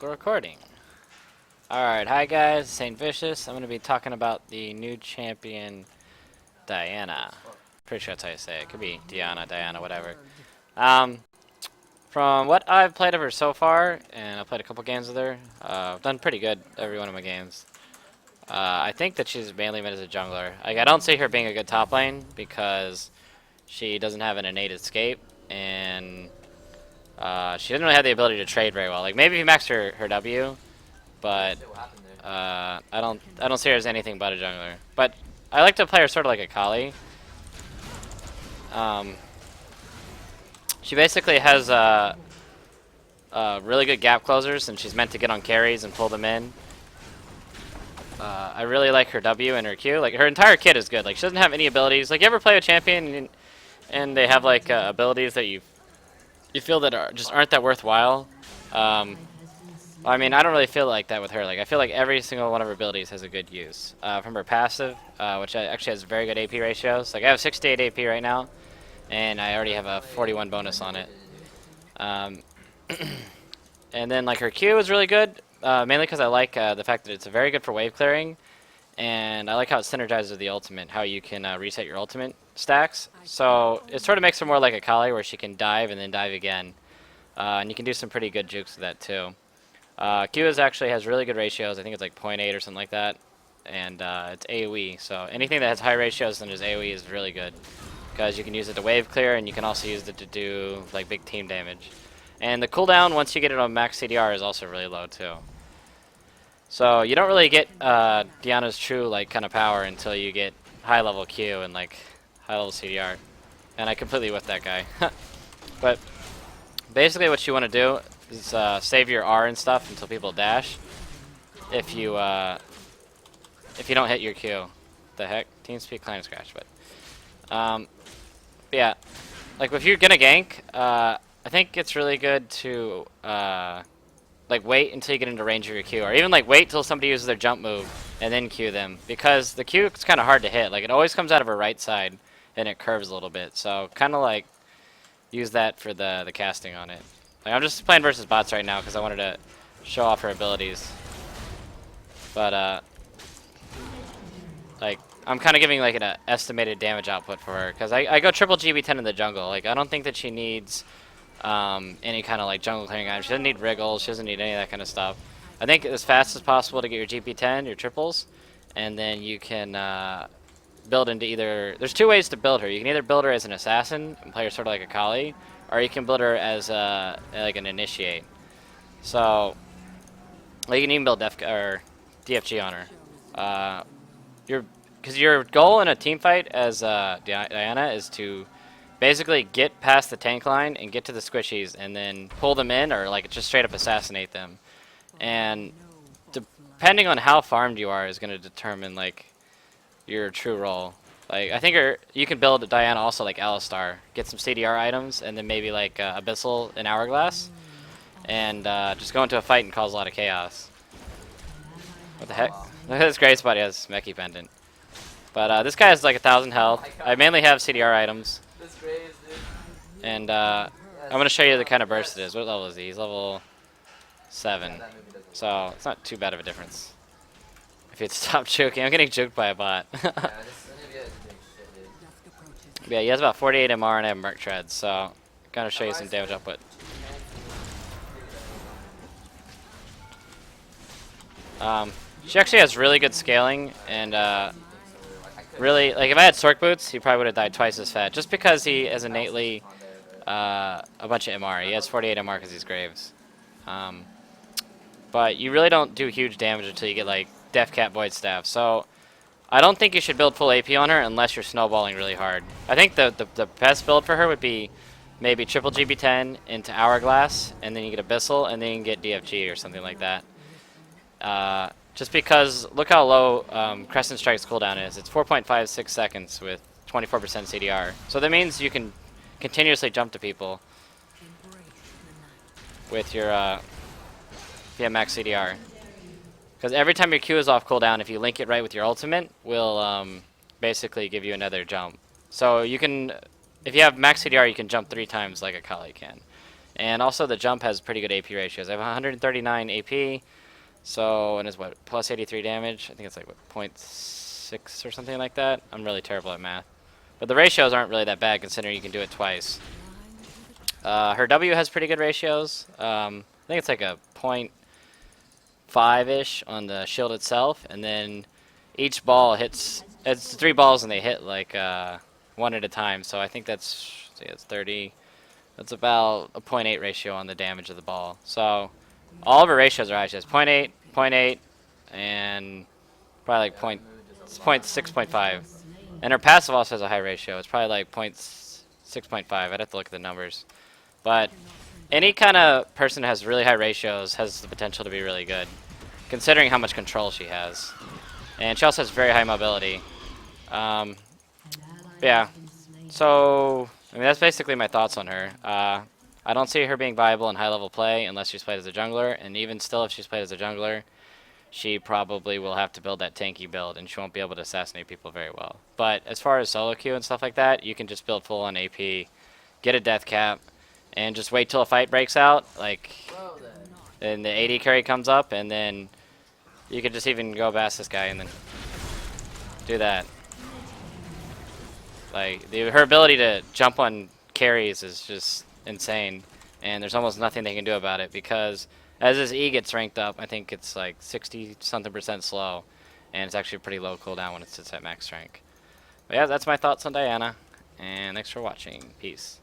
Recording. Alright, hi guys, Saint Vicious. I'm going to be talking about the new champion, Diana. Pretty sure that's how you say it. Could be Diana, whatever. Um, from what I've played of her so far, and I've played a couple games with her, I've done pretty good every one of my games. I think that she's mainly meant as a jungler. Like, I don't see her being a good top lane because she doesn't have an innate escape, and she doesn't really have the ability to trade very well. Like, maybe if you max her W, but I don't see her as anything but a jungler. But I like to play her sort of like a Kali. She basically has really good gap closers, and she's meant to get on carries and pull them in. I really like her W and her Q. Like, her entire kit is good. Like, she doesn't have any abilities. Like, you ever play a champion and they have like abilities that you feel that aren't that worthwhile? I mean, I don't really feel like that with her. Like, I feel like every single one of her abilities has a good use. From her passive, which actually has very good AP ratios. Like, I have 68 AP right now, and I already have a 41 bonus on it. And then, like, her Q is really good, mainly because I like the fact that it's very good for wave clearing, and I like how it synergizes with the ultimate, how you can reset your ultimate stacks. So it sort of makes her more like a Kali, where she can dive and then dive again. And you can do some pretty good jukes with that, too. Q actually has really good ratios. I think it's like 0.8 or something like that. And it's AoE, so anything that has high ratios than is AoE is really good. Because you can use it to wave clear, and you can also use it to do like big team damage. And the cooldown, once you get it on max CDR, is also really low too. So you don't really get Diana's true like kind of power until you get high level Q and like high level CDR. And I completely whiffed that guy. But basically what you want to do is save your R and stuff until people dash. If you don't hit your Q, the heck, TeamSpeak Client Scratch. But yeah, like if you're gonna gank, I think it's really good to like wait until you get into range of your Q, or even like wait till somebody uses their jump move and then Q them, because the Q is kind of hard to hit. Like, it always comes out of her right side and it curves a little bit, so kind of like use that for the casting on it. Like, I'm just playing versus bots right now because I wanted to show off her abilities. But like, I'm kind of giving like an estimated damage output for her because I go triple GB10 in the jungle. Like, I don't think that she needs any kind of like jungle clearing item. She doesn't need wriggles. She doesn't need any of that kind of stuff. I think as fast as possible to get your GP10, your triples, and then you can build into either. There's two ways to build her. You can either build her as an assassin and play her sort of like a Kali, or you can build her as like an initiate. So, like, you can even build DFG on her. Because your goal in a team fight as Diana is to basically get past the tank line and get to the squishies and then pull them in, or like just straight up assassinate them. And depending on how farmed you are is going to determine like your true role. Like, I think you can build Diana also like Alistar, get some CDR items, and then maybe like Abyssal and Hourglass, and just go into a fight and cause a lot of chaos. What the heck? Look at this great spot. He has Meki Pendant. But this guy has like 1,000 health. I mainly have CDR items. And I'm going to show you the kind of burst it is. What level is he? He's level 7. So it's not too bad of a difference. If you'd stop choking. I'm getting juked by a bot. Yeah, he has about 48 MR and I have Merc Treads. So I'm going to show you some damage output. She actually has really good scaling, and really, like, if I had Sork Boots, he probably would have died twice as fast, just because he has innately a bunch of MR. He has 48 MR because he's Graves. But you really don't do huge damage until you get like Death Cat Void Staff. So I don't think you should build full AP on her unless you're snowballing really hard. I think the best build for her would be maybe triple GB10 into Hourglass, and then you get Abyssal, and then you can get DFG or something like that. Just because, look how low Crescent Strike's cooldown is. It's 4.56 seconds with 24% CDR. So that means you can continuously jump to people with your max CDR. Because every time your Q is off cooldown, if you link it right with your ultimate, will basically give you another jump. So you can, if you have max CDR, you can jump 3 times like a Kali can. And also the jump has pretty good AP ratios. I have 139 AP, so, and it's what, plus 83 damage? I think it's like, what, point 0.6 or something like that? I'm really terrible at math. But the ratios aren't really that bad considering you can do it twice. Her W has pretty good ratios. I think it's like a point 5-ish on the shield itself, and then each ball hits, it's 3 balls and they hit like one at a time, so I think that's, it's 30, that's about a point 0.8 ratio on the damage of the ball. So all of her ratios are high. She has 0.8, 0.8, and probably like point 0.6, 0.5. And her passive also has a high ratio. It's probably like 0.6, 0.5. I'd have to look at the numbers. But any kind of person that has really high ratios has the potential to be really good, considering how much control she has. And she also has very high mobility. Yeah. So, I mean, that's basically my thoughts on her. I don't see her being viable in high-level play unless she's played as a jungler. And even still, if she's played as a jungler, she probably will have to build that tanky build, and she won't be able to assassinate people very well. But as far as solo queue and stuff like that, you can just build full on AP, get a death cap, and just wait till a fight breaks out, like, and the AD carry comes up, and then you can just even go past this guy and then do that. Like, her ability to jump on carries is just insane, and there's almost nothing they can do about it because as his E gets ranked up, I think it's like 60-something% slow, and it's actually pretty low cooldown when it sits at max rank. But yeah, that's my thoughts on Diana, and thanks for watching. Peace.